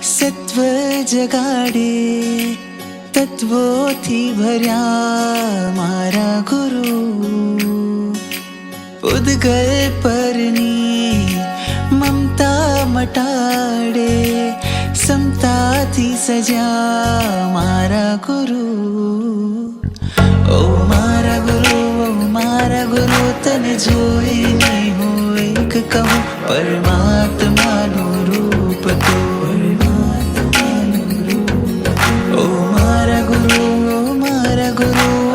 સત્વ જગાડે તત્વોથી ભર્યા મારા ગુરુ ઉદ્ગલ પરની મમતા મટાડે સમતાથી સજ્યા મારા ગુરુ ઓ મારા ગુરુ તને જોઈને હું એક કહું પરમાત્માનું રૂપ તું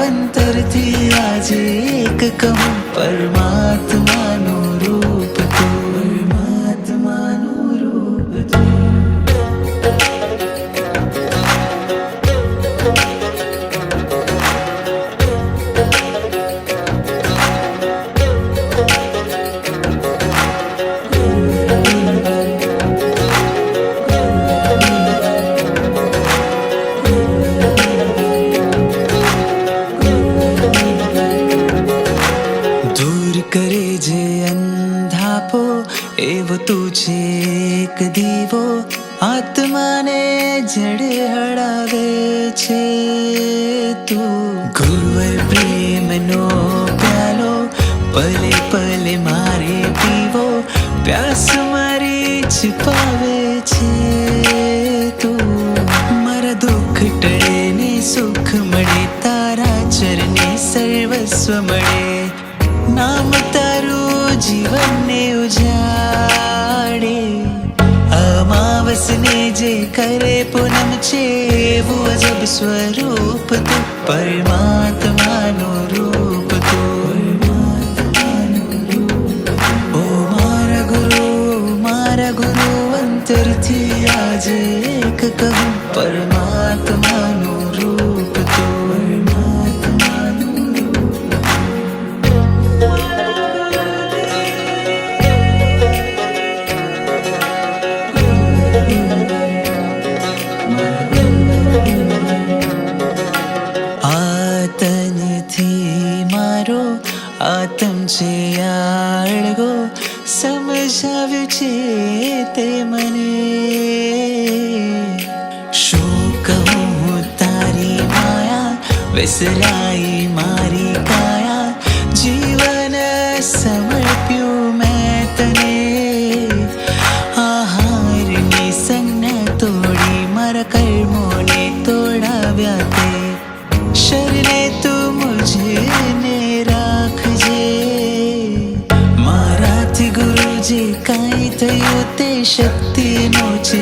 અંતરથી આજે એક કહું પરમાત્માનું રૂપ તું પરમાત્માનું રૂપ તું કરે જે અંધાપો એવો તું છે એક દીવો આત્માને જડે હળાવે છે તું ગુરુવર પ્રેમનો પ્યાલો પલે પલે મારે પીવો પ્યાસ મારી છુપાવે છે તું મારા દુઃખ ટળે ને સુખ મળે તારા ચરણે સર્વસ્વ મળે નામ તારું જીવનને ઉજાડે અમાવસને જે કરે પૂનમ છે એવું અજબ સ્વરૂપ તું પરમાત્માનું રૂપ તું ઓ મારા ગુરુ અંતરથી આજે એક કહું પરમાત્માનું રૂપ તું આતમ છે આળગો સમજાવ્યું છે તે મને શું કહું તારી માયા વિસરાઈ મારી કાયા જીવન સમર્પ્યું મેં તને આહારની સંજ્ઞા તોડી મારા કર્મોને તોડાવ્યા તે શરણે તું મુझे રાખજે મારાથી ગુરુ જે કાંઈ થયું તે શક્તિનો છે